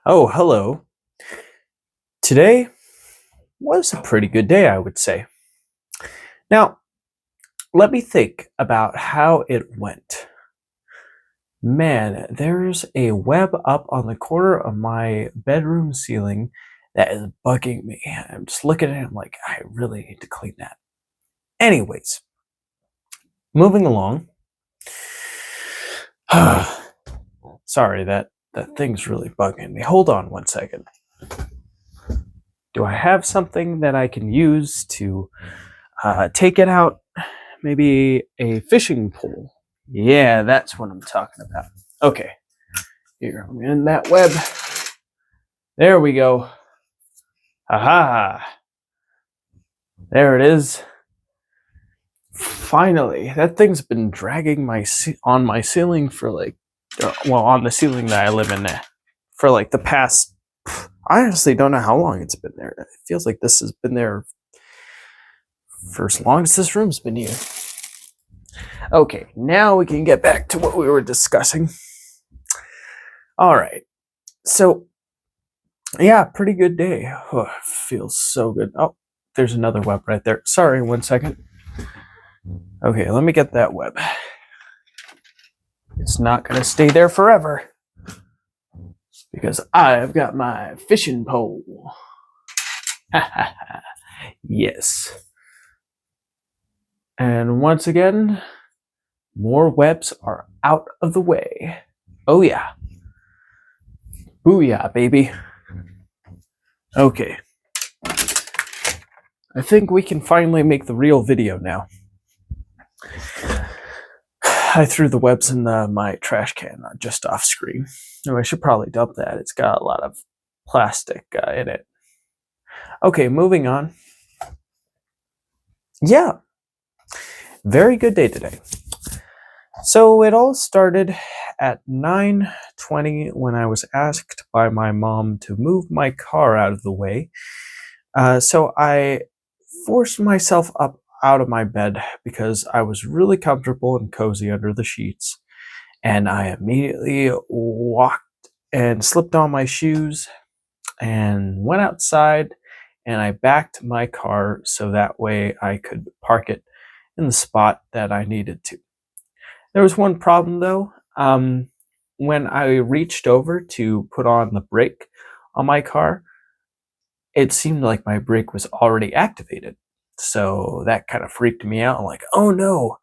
Oh, hello. Today was a pretty good day, I would say. Now, let me think about how it went. Man, there's a web up on the corner of my bedroom ceiling that is bugging me. I'm just looking at it, I'm like, I really need to clean that. Anyways, moving along. Sorry, that thing's really bugging me. Hold on one second. Do I have something that I can use to take it out? Maybe a fishing pole. Yeah, that's what I'm talking about. Okay, here, I'm in that web. There we go. Aha! There it is. Finally, that thing's been dragging on my ceiling for on the ceiling that I live in for like the past. I honestly don't know how long it's been there. It feels like this has been there for as long as this room's been here. Okay, now we can get back to what we were discussing. All right, so yeah, pretty good day. Oh, feels so good. Oh, there's another web right there. Sorry, one second. Okay, let me get that web. It's not going to stay there forever because I've got my fishing pole. Yes. And once again, more webs are out of the way. Oh yeah. Booyah, baby. Okay. I think we can finally make the real video now. I threw the webs in my trash can just off screen. Oh, I should probably dump that. It's got a lot of plastic in it. Okay, moving on. Yeah, very good day today. So it all started at 9:20 when I was asked by my mom to move my car out of the way. So I forced myself up out of my bed because I was really comfortable and cozy under the sheets. And I immediately walked and slipped on my shoes and went outside, and I backed my car so that way I could park it in the spot that I needed to. There was one problem though. When I reached over to put on the brake on my car, it seemed like my brake was already activated. So that kind of freaked me out. I'm like, oh no,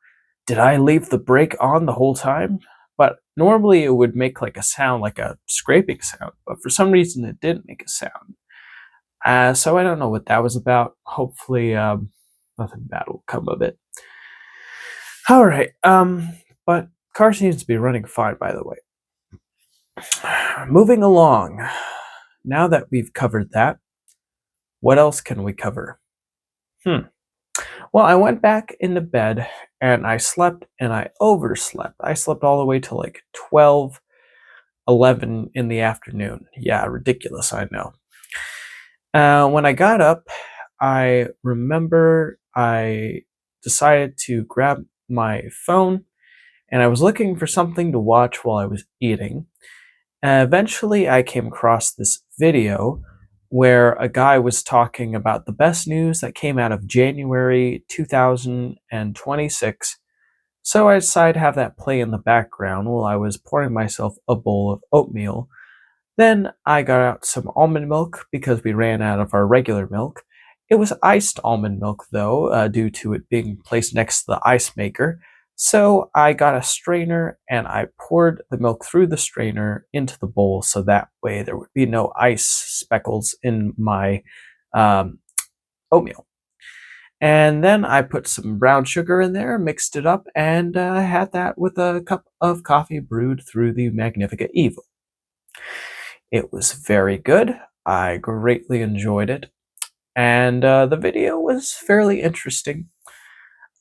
did I leave the brake on the whole time? But normally it would make like a sound, like a scraping sound, but for some reason it didn't make a sound. So I don't know what that was about. Hopefully, nothing bad will come of it. All right, but car seems to be running fine, by the way. Moving along. Now that we've covered that, what else can we cover? Well, I went back into bed and I slept and I overslept. I slept all the way to like 12, 11 in the afternoon. Yeah, ridiculous, I know. When I got up, I remember I decided to grab my phone and I was looking for something to watch while I was eating. Eventually, I came across this video where a guy was talking about the best news that came out of January 2026. So I decided to have that play in the background while I was pouring myself a bowl of oatmeal. Then I got out some almond milk because we ran out of our regular milk. It was iced almond milk though, due to it being placed next to the ice maker. So I got a strainer and I poured the milk through the strainer into the bowl so that way there would be no ice speckles in my oatmeal. And then I put some brown sugar in there, mixed it up, and had that with a cup of coffee brewed through the Magnifica Evil. It was very good. I greatly enjoyed it. And the video was fairly interesting.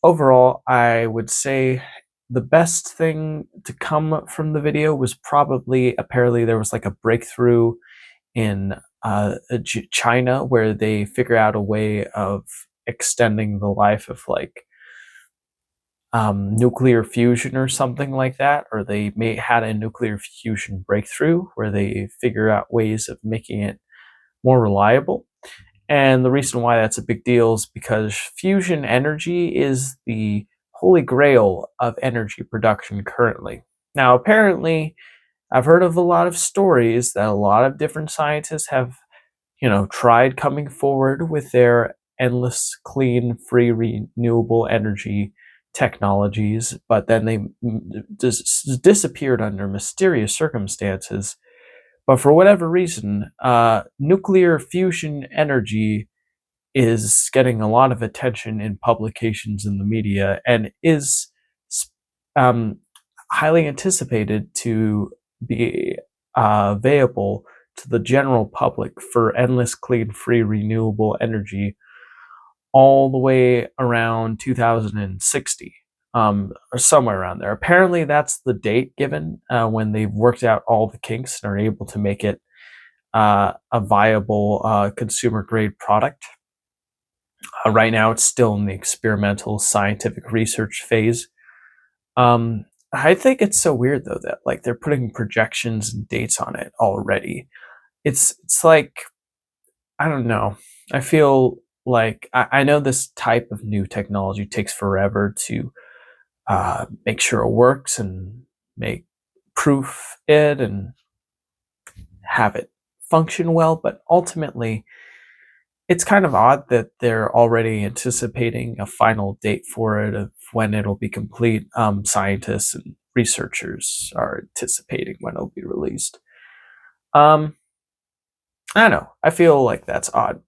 Overall, I would say the best thing to come from the video was probably, apparently there was like a breakthrough in China where they figure out a way of extending the life of like nuclear fusion or something like that, or they may had a nuclear fusion breakthrough where they figure out ways of making it more reliable. And the reason why that's a big deal is because fusion energy is the holy grail of energy production currently. Now, apparently, I've heard of a lot of stories that a lot of different scientists have, tried coming forward with their endless, clean, free, renewable energy technologies, but then they disappeared under mysterious circumstances. But for whatever reason, nuclear fusion energy is getting a lot of attention in publications in the media and is um, highly anticipated to be available to the general public for endless, clean, free, renewable energy all the way around 2060, or somewhere around there. Apparently, that's the date given when they've worked out all the kinks and are able to make it a viable consumer grade product. Right now, it's still in the experimental scientific research phase. I think it's so weird though that like they're putting projections and dates on it already. It's like I don't know. I feel like I know this type of new technology takes forever to make sure it works and make proof it and have it function well, but ultimately it's kind of odd that they're already anticipating a final date for it of when it'll be complete. Scientists and researchers are anticipating when it'll be released. Um, I don't know. I feel like that's odd.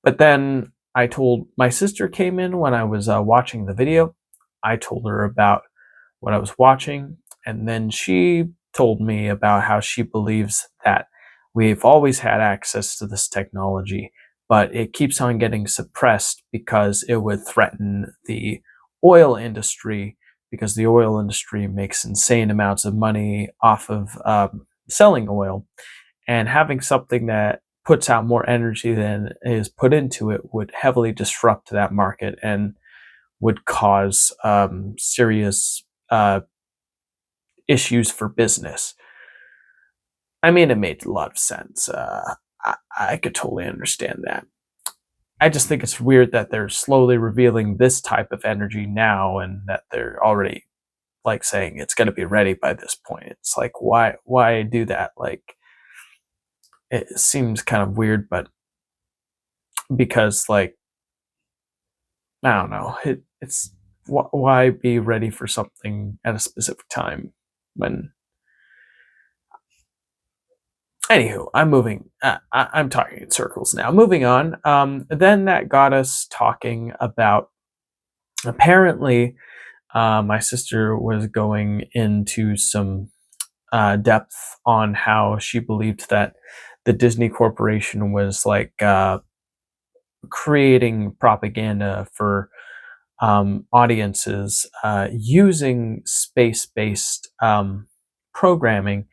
But then I told my sister came in when I was watching the video. I told her about what I was watching, and then she told me about how she believes that we've always had access to this technology, but it keeps on getting suppressed because it would threaten the oil industry, because the oil industry makes insane amounts of money off of selling oil, and having something that puts out more energy than is put into it would heavily disrupt that market and would cause serious issues for business. I mean, it made a lot of sense. I could totally understand that. I just think it's weird that they're slowly revealing this type of energy now, and that they're already like saying it's going to be ready by this point. It's like why do that? Like it seems kind of weird, but because like I don't know, it's why be ready for something at a specific time when anywho, I'm moving. I'm talking in circles now. Moving on. Then that got us talking about. Apparently, my sister was going into some depth on how she believed that the Disney Corporation was like creating propaganda for audiences using space-based programming,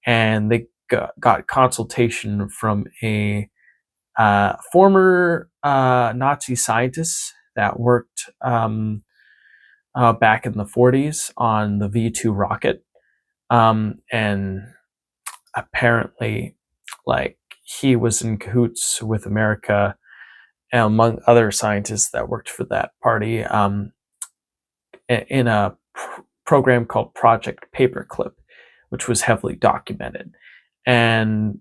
and they got consultation from a former Nazi scientist that worked back in the 40s on the V2 rocket. And apparently, like, he was in cahoots with America, among other scientists that worked for that party, in a program called Project Paperclip, which was heavily documented. And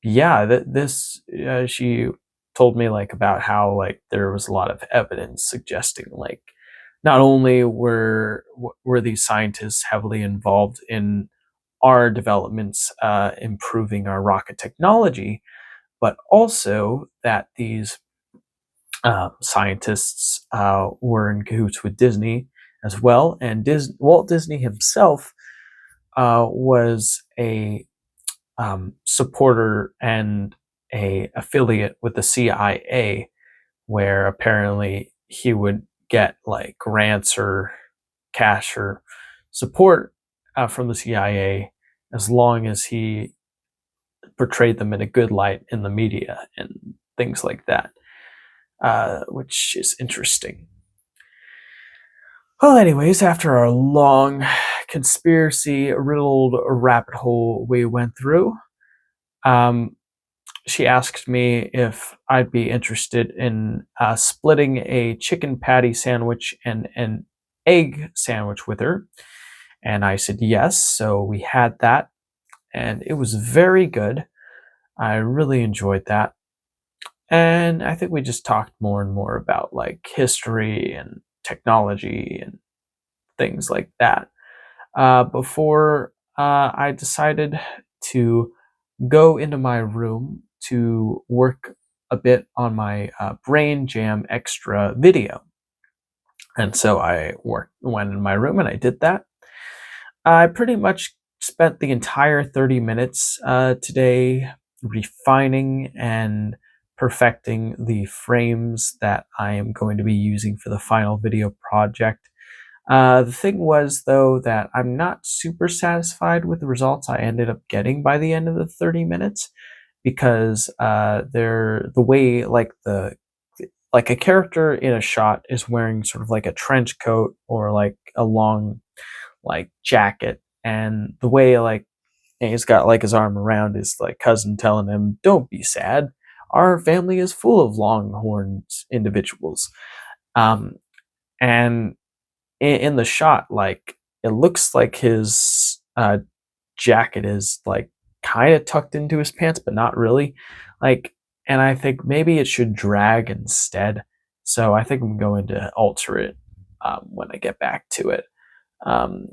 yeah, this she told me like about how like there was a lot of evidence suggesting like not only were these scientists heavily involved in our developments, improving our rocket technology, but also that these scientists were in cahoots with Disney as well, and Walt Disney himself was a supporter and a affiliate with the CIA, where apparently he would get like grants or cash or support from the CIA as long as he portrayed them in a good light in the media and things like that, which is interesting. Well, anyways, after a long conspiracy riddled rabbit hole we went through, um, she asked me if I'd be interested in splitting a chicken patty sandwich and an egg sandwich with her. And I said yes. So we had that, and it was very good. I really enjoyed that. And I think we just talked more and more about like history and technology and things like that. Before I decided to go into my room to work a bit on my Brain Jam Extra video. And so went in my room and I did that. I pretty much spent the entire 30 minutes today refining and perfecting the frames that I am going to be using for the final video project. The thing was, though, that I'm not super satisfied with the results I ended up getting by the end of the 30 minutes because they're the way like a character in a shot is wearing sort of like a trench coat or like a long like jacket, and the way like he's got like his arm around his like cousin telling him, "Don't be sad. Our family is full of longhorned individuals." Um, and in the shot, like it looks like his jacket is like kind of tucked into his pants, but not really. Like, and I think maybe it should drag instead. So I think I'm going to alter it when I get back to it.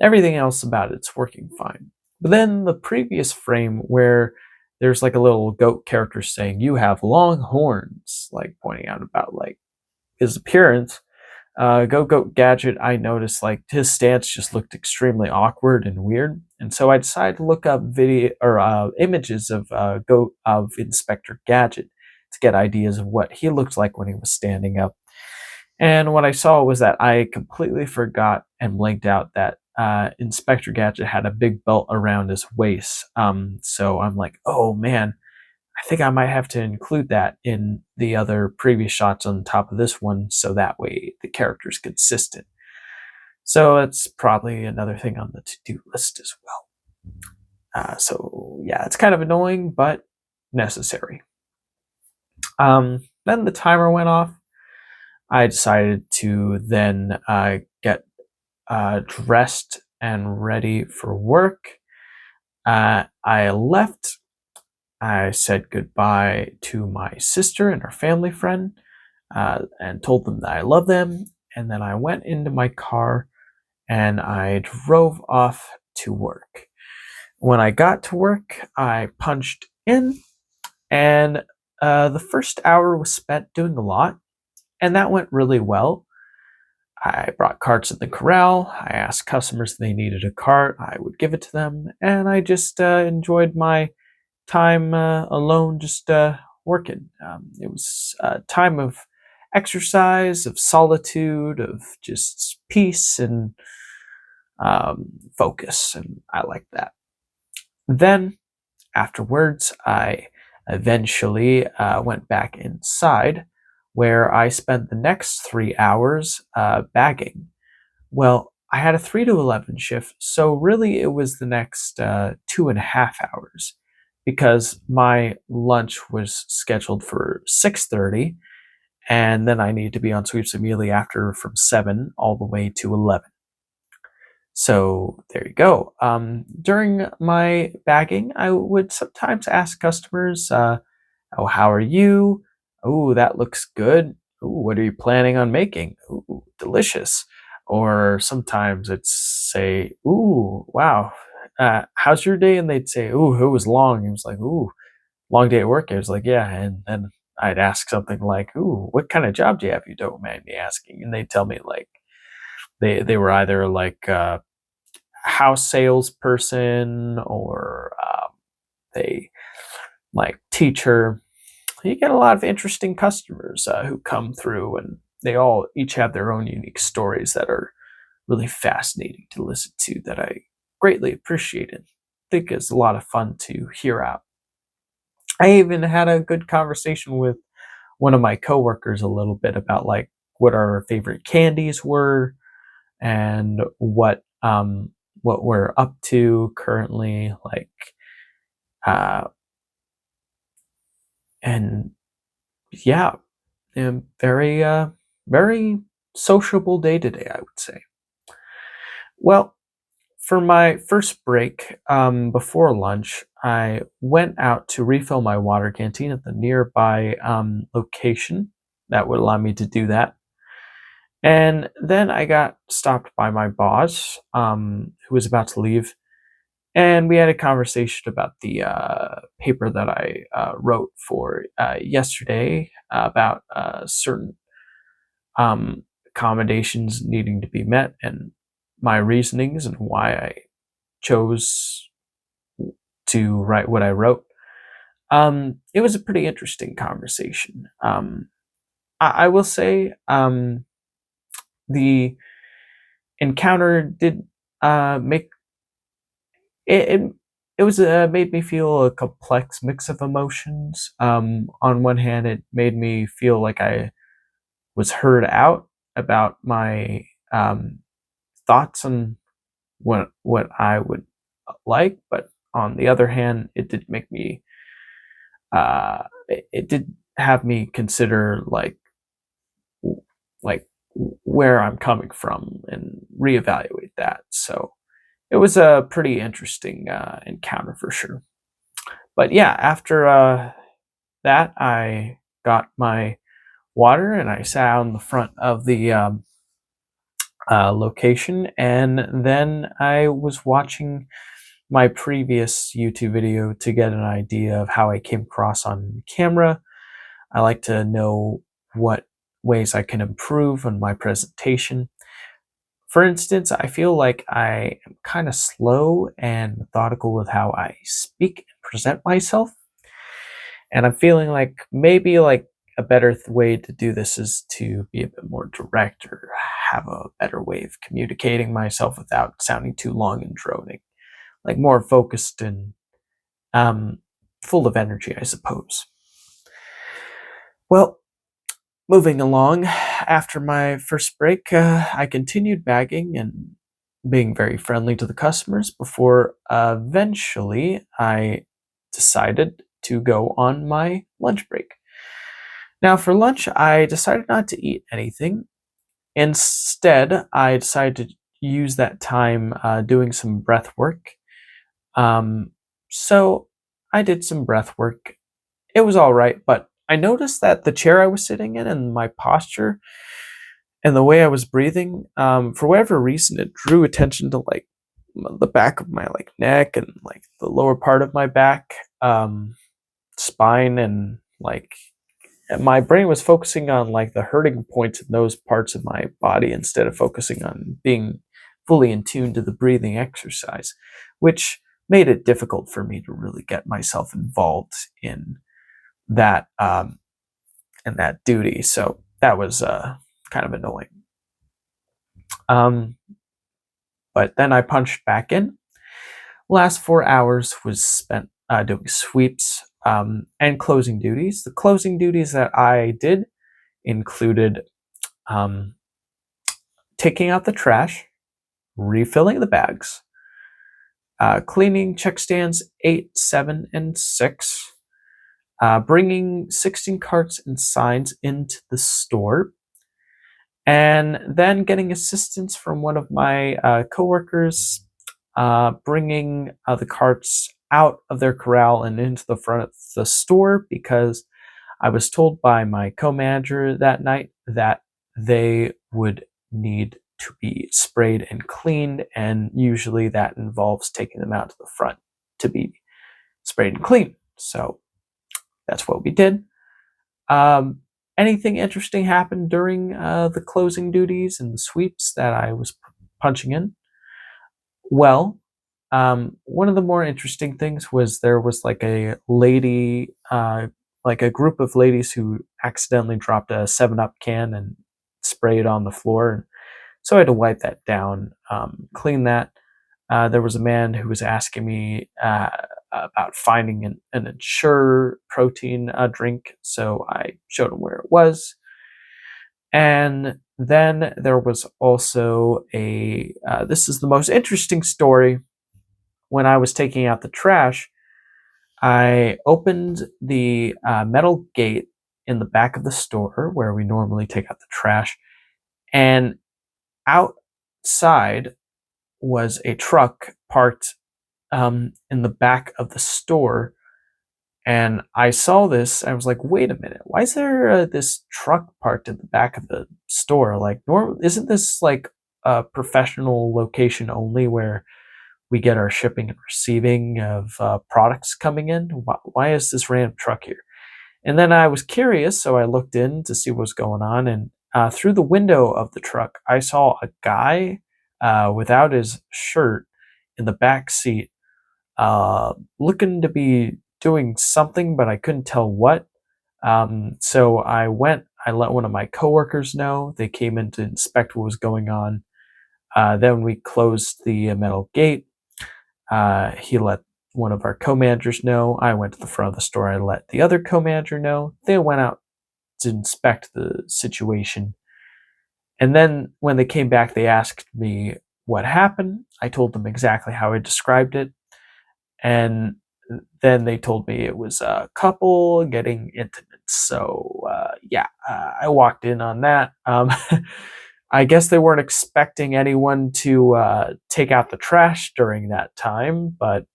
Everything else about it's working fine. But then the previous frame where there's like a little goat character saying, "You have long horns," like pointing out about like his appearance. Go Goat Gadget, I noticed like his stance just looked extremely awkward and weird, and so I decided to look up video or images of Goat of Inspector Gadget to get ideas of what he looked like when he was standing up. And what I saw was that I completely forgot and blanked out that Inspector Gadget had a big belt around his waist. So I'm like, oh man, I think I might have to include that in the other previous shots on top of this one so that way the character's consistent. So that's probably another thing on the to-do list as well. So yeah, it's kind of annoying, but necessary. Then the timer went off. I decided to then get dressed and ready for work. I left. I said goodbye to my sister and her family friend and told them that I love them. And then I went into my car and I drove off to work. When I got to work, I punched in, and the first hour was spent doing a lot, and that went really well. I brought carts in the corral. I asked customers if they needed a cart. I would give it to them, and I just enjoyed my time alone, just working. It was a time of exercise, of solitude, of just peace and focus, and I like that. Then, afterwards, I eventually went back inside, where I spent the next 3 hours bagging. Well, I had a 3 to 11 shift, so really it was the next 2.5 hours because my lunch was scheduled for 6:30, and then I needed to be on sweeps immediately after from 7 all the way to 11. So there you go. During my bagging, I would sometimes ask customers, "Oh, how are you? Oh, that looks good. Ooh, what are you planning on making? Ooh, delicious." Or sometimes it's say, "Ooh, wow, how's your day?" And they'd say, "Ooh, it was long." It was like, "Ooh, long day at work." I was like, "Yeah." And then I'd ask something like, "Ooh, what kind of job do you have? You don't mind me asking?" And they'd tell me like they were either like house salesperson or they like teacher. You get a lot of interesting customers who come through, and they all each have their own unique stories that are really fascinating to listen to that I greatly appreciate and think is a lot of fun to hear out. I even had a good conversation with one of my coworkers a little bit about like what our favorite candies were, and what we're up to currently, like, uh, and yeah, very very sociable day today, I would say. Well, for my first break, before lunch, I went out to refill my water canteen at the nearby location that would allow me to do that. And then I got stopped by my boss, who was about to leave, and we had a conversation about the paper that I wrote for yesterday about certain accommodations needing to be met and my reasonings and why I chose to write what I wrote. It was a pretty interesting conversation. I will say the encounter did make it. It was made me feel a complex mix of emotions. On one hand, it made me feel like I was heard out about my thoughts on what I would like, but on the other hand, it did make me it did have me consider like where I'm coming from and reevaluate that. So it was a pretty interesting encounter for sure. But yeah, after that, I got my water and I sat out in the front of the location, and then I was watching my previous YouTube video to get an idea of how I came across on camera. I like to know what ways I can improve on my presentation. For instance, I feel like I am kind of slow and methodical with how I speak and present myself. And I'm feeling like maybe like a better way to do this is to be a bit more direct or have a better way of communicating myself without sounding too long and droning, like more focused and um, full of energy, I suppose. Well, moving along, after my first break, I continued bagging and being very friendly to the customers before eventually I decided to go on my lunch break. Now, for lunch, I decided not to eat anything. Instead, I decided to use that time doing some breath work. Um, so I did some breath work. It was all right, but I noticed that the chair I was sitting in and my posture and the way I was breathing, for whatever reason, it drew attention to like the back of my like neck and like the lower part of my back, spine, and like my brain was focusing on like the hurting points in those parts of my body instead of focusing on being fully in tune to the breathing exercise, which made it difficult for me to really get myself involved that in that duty. So that was kind of annoying. Um, but then I punched back in. Last 4 hours was spent doing sweeps and closing duties. The closing duties that I did included um, taking out the trash, refilling the bags, cleaning check stands 8, 7, and 6, bringing 16 carts and signs into the store, and then getting assistance from one of my coworkers, bringing the carts out of their corral and into the front of the store because I was told by my co-manager that night that they would need to be sprayed and cleaned, and usually that involves taking them out to the front to be sprayed and cleaned. So that's what we did. Um, Anything interesting happened during the closing duties and the sweeps that I was punching in? Well, one of the more interesting things was there was like a lady, like a group of ladies who accidentally dropped a 7 Up can and sprayed on the floor. And so I had to wipe that down, clean that. There was a man who was asking me about finding an Ensure protein drink, so I showed him where it was. And then there was also this is the most interesting story. When I was taking out the trash, I opened the metal gate in the back of the store where we normally take out the trash, and outside was a truck parked in the back of the store. And I saw this. I was like, "Wait a minute! Why is there this truck parked in the back of the store? Like, isn't this like a professional location only where we get our shipping and receiving of products coming in? Why is this random truck here?" And then I was curious, so I looked in to see what was going on. And through the window of the truck, I saw a guy without his shirt in the back seat, looking to be doing something, but I couldn't tell what. So I let one of my coworkers know. They came in to inspect what was going on. Then we closed the metal gate. He let one of our co-managers know. I went to the front of the store. I let the other co-manager know. They went out to inspect the situation. And then when they came back, they asked me what happened. I told them exactly how I described it. And then they told me it was a couple getting intimate. So, I walked in on that. I guess they weren't expecting anyone to take out the trash during that time, but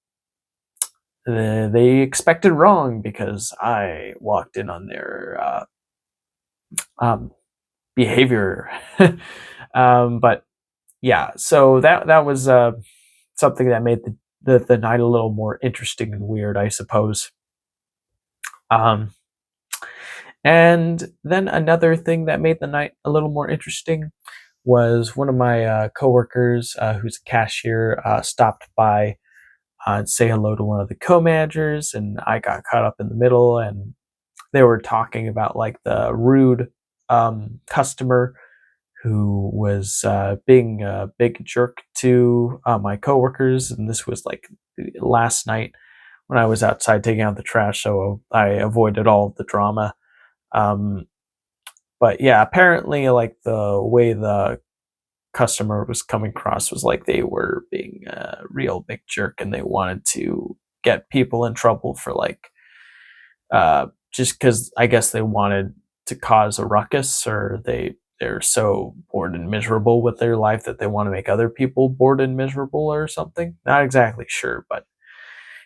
they expected wrong because I walked in on their behavior. But yeah, so that was something that made the night a little more interesting and weird, I suppose. Um, and then another thing that made the night a little more interesting was one of my coworkers, who's a cashier, stopped by and say hello to one of the co-managers, and I got caught up in the middle, and they were talking about like the rude customer who was being a big jerk to my coworkers, and this was like last night when I was outside taking out the trash, so I avoided all of the drama. Um, but yeah, apparently, like the way the customer was coming across was like they were being a real big jerk, and they wanted to get people in trouble for like just because I guess they wanted to cause a ruckus, or they're so bored and miserable with their life that they want to make other people bored and miserable or something. Not exactly sure, but it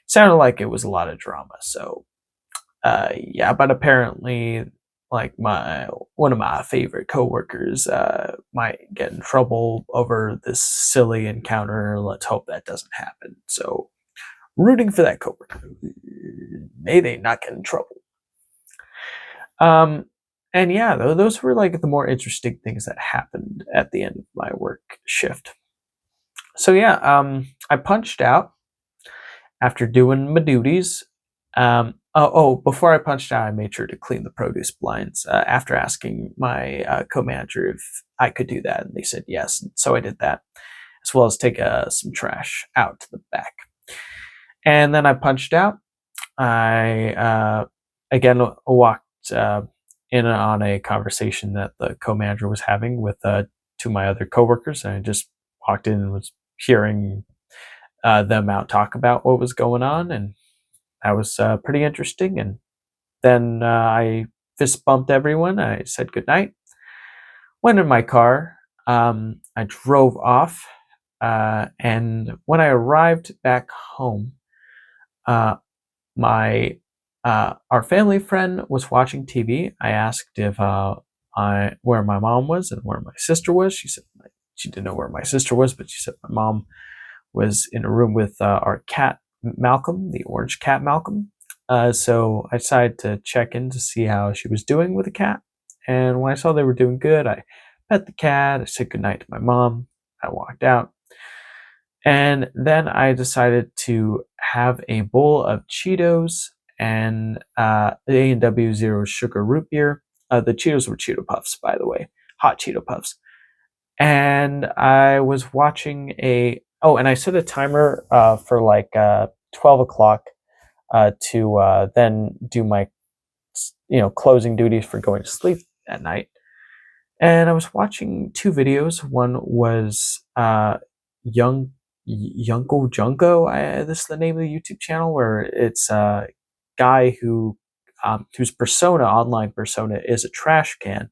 sounded like it was a lot of drama. So yeah, but apparently, like my one of my favorite coworkers might get in trouble over this silly encounter. Let's hope that doesn't happen. So rooting for that coworker. May they not get in trouble. Um, and yeah, those were like the more interesting things that happened at the end of my work shift. So yeah, I punched out after doing my duties. Before I punched out, I made sure to clean the produce blinds after asking my co-manager if I could do that, and they said yes. And so I did that, as well as take some trash out to the back. And then I punched out. I again walked in on a conversation that the co-manager was having with two of my other coworkers, and I just walked in and was hearing them out talk about what was going on, and that was pretty interesting. And then I fist bumped everyone. I said goodnight, went in my car. I drove off, and when I arrived back home, uh, my our family friend was watching TV. I asked if I where my mom was and where my sister was. She said she didn't know where my sister was, but she said my mom was in a room with our cat Malcolm, the orange cat Malcolm. So I decided to check in to see how she was doing with the cat. And when I saw they were doing good, I pet the cat. I said goodnight to my mom. I walked out. And then I decided to have a bowl of Cheetos and the A&W Zero Sugar Root Beer. The Cheetos were Cheeto Puffs, by the way, hot Cheeto Puffs. And I was watching and I set a timer for like 12 o'clock to then do my closing duties for going to sleep at night. And I was watching two videos. One was Young Yunko Junko. This is the name of the YouTube channel, where it's a guy whose online persona is a trash can,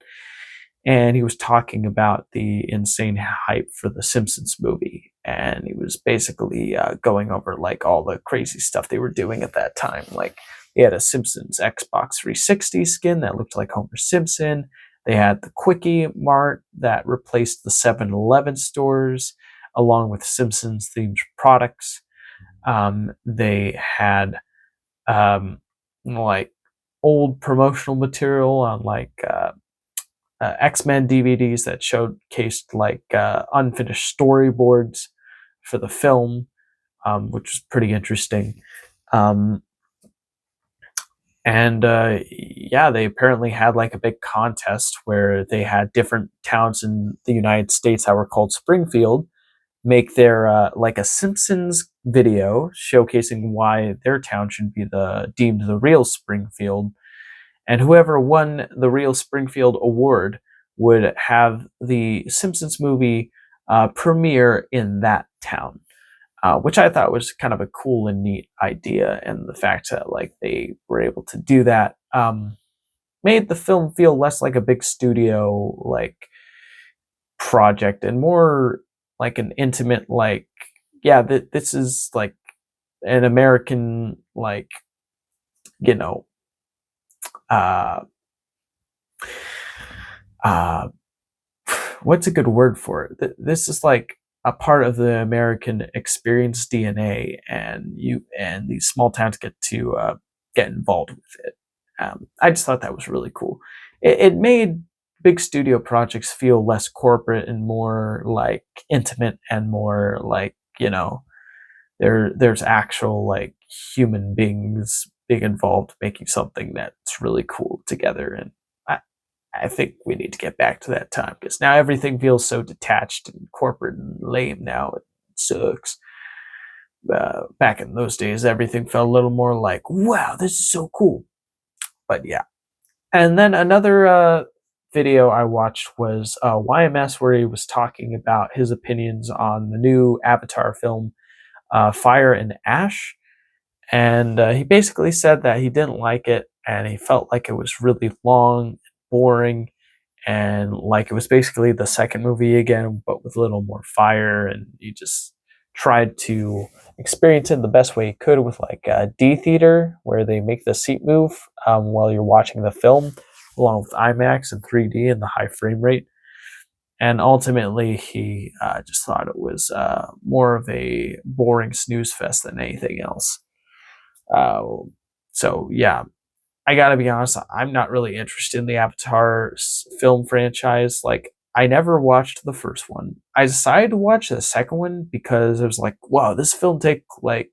and he was talking about the insane hype for the Simpsons movie, and he was basically going over like all the crazy stuff they were doing at that time. Like, they had a Simpsons Xbox 360 skin that looked like Homer Simpson. They had the Quickie Mart that replaced the 7-Eleven stores, along with Simpsons themed products. They had like old promotional material on X-Men DVDs that showcased unfinished storyboards for the film, which was pretty interesting. Um, and yeah, they apparently had like a big contest where they had different towns in the United States that were called Springfield make their like a Simpsons video showcasing why their town should be deemed the real Springfield, and whoever won the Real Springfield Award would have the Simpsons movie premiere in that town, which I thought was kind of a cool and neat idea. And the fact that like they were able to do that made the film feel less like a big studio like project and more like an intimate yeah, this is like an American you know uh uh what's a good word for it? This is like a part of the American experience DNA, and these small towns get to get involved with it. I just thought that was really cool. It made big studio projects feel less corporate and more like intimate, and more like, there's actual like human beings being involved making something that's really cool together. And I think we need to get back to that time, because now everything feels so detached and corporate and lame now. It sucks. Back in those days, everything felt a little more like, wow, this is so cool. But yeah. And then another video I watched was YMS, where he was talking about his opinions on the new Avatar film, Fire and Ash. And he basically said that he didn't like it, and he felt like it was really long, boring, and like it was basically the second movie again, but with a little more fire. And he just tried to experience it the best way he could with like a D theater, where they make the seat move while you're watching the film, along with IMAX and 3D and the high frame rate. And ultimately, he just thought it was more of a boring snooze fest than anything else. Uh, so yeah, I gotta be honest, I'm not really interested in the Avatar film franchise. Like, I never watched the first one. I decided to watch the second one because it was like, wow, this film take like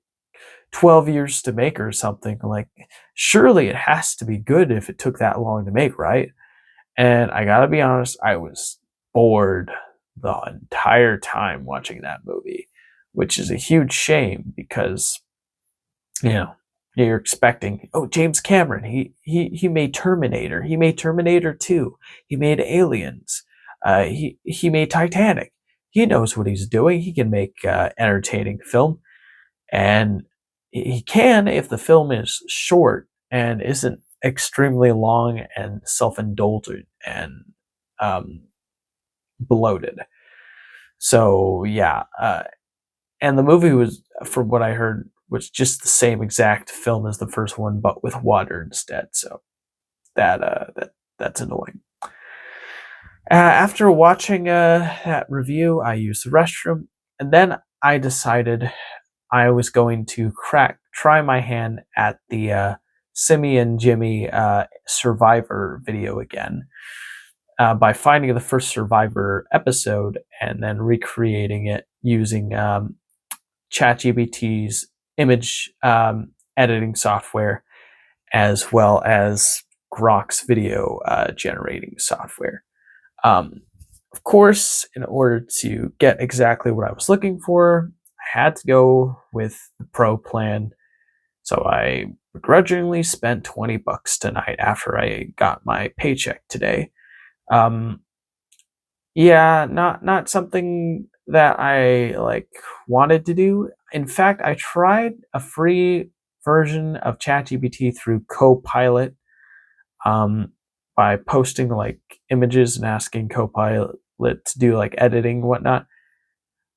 12 years to make or something. Like, surely it has to be good if it took that long to make, right? And I gotta be honest, I was bored the entire time watching that movie, which is a huge shame because, you know, you're expecting, oh, James Cameron, he made Terminator, he made Terminator 2, he made Aliens, he made Titanic. He knows what he's doing. He can make entertaining film, and he can if the film is short and isn't extremely long and self-indulgent and um, bloated. So yeah, and the movie was, from what I heard, was just the same exact film as the first one, but with water instead. So that's annoying. After watching that review, I used the restroom, and then I decided I was going to try my hand at the Simian Jimmy Survivor video again, by finding the first Survivor episode and then recreating it using ChatGPT's image editing software, as well as Grok's video generating software. Of course, in order to get exactly what I was looking for, I had to go with the pro plan. So I begrudgingly spent $20 tonight after I got my paycheck today. Um, Yeah, not something that I like wanted to do. In fact, I tried a free version of ChatGPT through Copilot, um, by posting like images and asking Copilot to do like editing and whatnot.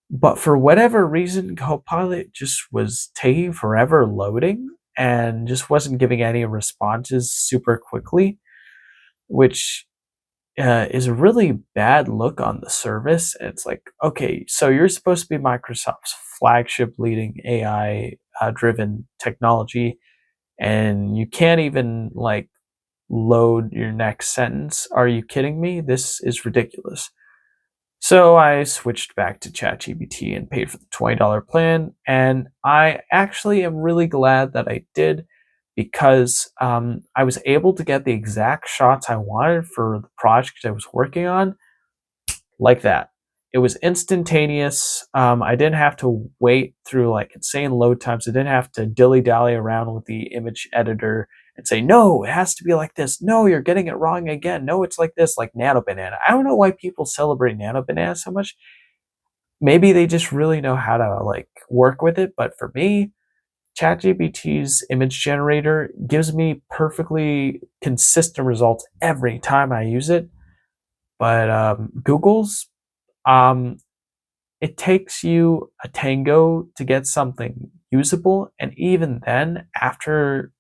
But for whatever reason, Copilot just was taking forever loading and just wasn't giving any responses super quickly, which is a really bad look on the service. It's like, okay, so you're supposed to be Microsoft's flagship leading AI driven technology, and you can't even like load your next sentence. Are you kidding me? This is ridiculous. So I switched back to ChatGPT and paid for the $20 plan. And I actually am really glad that I did because I was able to get the exact shots I wanted for the project I was working on like that. It was instantaneous. I didn't have to wait through like insane load times. I didn't have to dilly dally around with the image editor and say, no, it has to be like this. No, you're getting it wrong again. No, it's like this, like Nano Banana. I don't know why people celebrate Nano Banana so much. Maybe they just really know how to like work with it. But for me, ChatGPT's image generator gives me perfectly consistent results every time I use it. But Google's, um, it takes you a tango to get something usable, and even then, after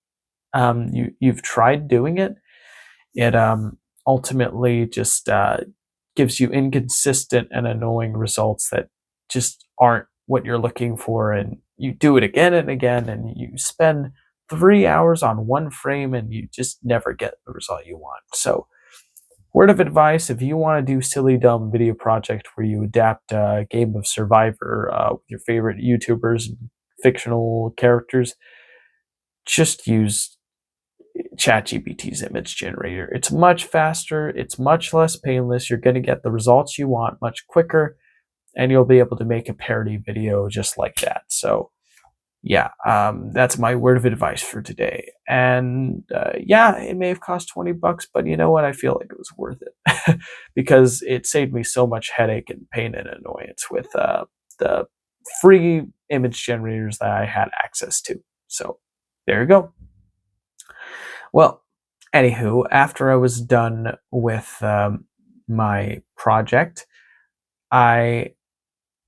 you've tried doing it, it ultimately just gives you inconsistent and annoying results that just aren't what you're looking for, and you do it again and again, and you spend 3 hours on one frame, and you just never get the result you want. So word of advice, if you want to do silly dumb video project where you adapt a game of Survivor with your favorite YouTubers and fictional characters, just use ChatGPT's image generator. It's much faster, it's much less painless, you're going to get the results you want much quicker, and you'll be able to make a parody video just like that. So yeah, that's my word of advice for today. And yeah, it may have cost $20, but you know what? I feel like it was worth it because it saved me so much headache and pain and annoyance with the free image generators that I had access to. So there you go. Well, anywho, after I was done with my project, I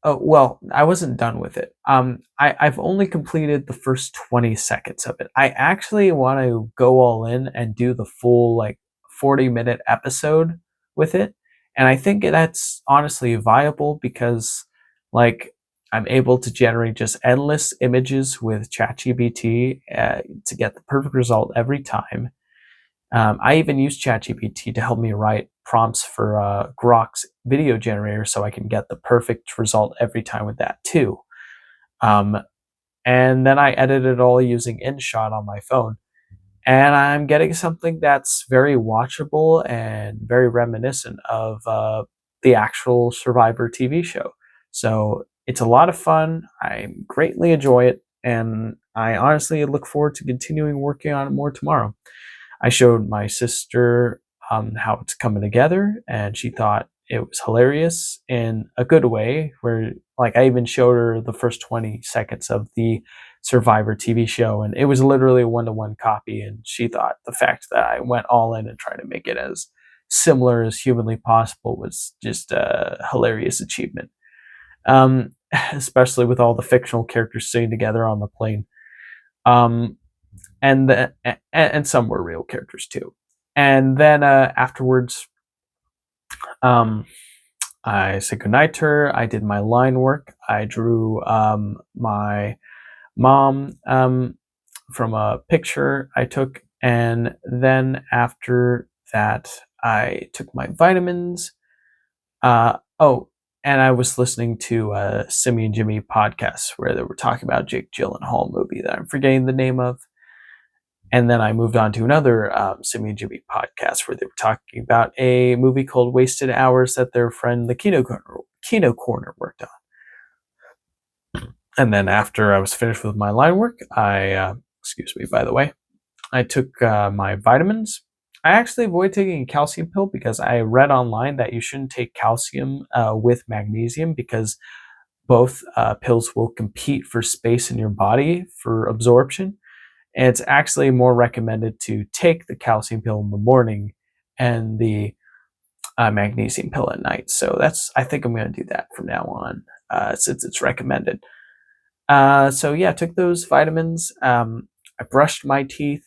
well, I wasn't done with it. I've only completed the first 20 seconds of it. I actually want to go all in and do the full like 40-minute episode with it. And I think that's honestly viable because like I'm able to generate just endless images with ChatGPT to get the perfect result every time. I even use ChatGPT to help me write prompts for Grok's video generator so I can get the perfect result every time with that too. Um, and then I edit it all using InShot on my phone. And I'm getting something that's very watchable and very reminiscent of the actual Survivor TV show. So it's a lot of fun. I greatly enjoy it. And I honestly look forward to continuing working on it more tomorrow. I showed my sister how it's coming together, and she thought it was hilarious in a good way. Where like I even showed her the first 20 seconds of the Survivor TV show, and it was literally a one-to-one copy. And she thought the fact that I went all in and tried to make it as similar as humanly possible was just a hilarious achievement. Especially with all the fictional characters sitting together on the plane. Um, and some were real characters too. And then afterwards, um, I said goodnight to her. I did my line work. I drew my mom from a picture I took, and then after that, I took my vitamins. Oh, and I was listening to a Simian Jimmy podcast where they were talking about Jake Gyllenhaal movie that I'm forgetting the name of. And then I moved on to another Simian Jimmy podcast where they were talking about a movie called Wasted Hours that their friend the Kino Corner worked on. And then after I was finished with my line work, excuse me, by the way, I took my vitamins. I actually avoid taking a calcium pill because I read online that you shouldn't take calcium with magnesium because both pills will compete for space in your body for absorption. And it's actually more recommended to take the calcium pill in the morning and the magnesium pill at night. So I think I'm going to do that from now on since it's recommended. So yeah, I took those vitamins. I brushed my teeth.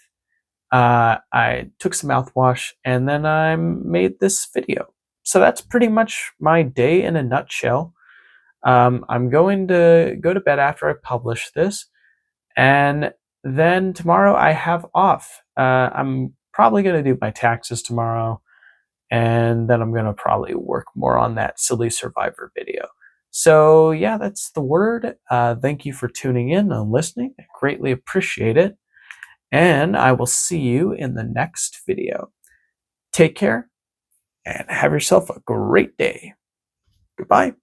I took some mouthwash, and then I made this video. So that's pretty much my day in a nutshell. I'm going to go to bed after I publish this, and then tomorrow I have off. I'm probably going to do my taxes tomorrow, and then I'm going to probably work more on that silly survivor video. So yeah, that's the word. Thank you for tuning in and listening. I greatly appreciate it. And I will see you in the next video. Take care and have yourself a great day. Goodbye.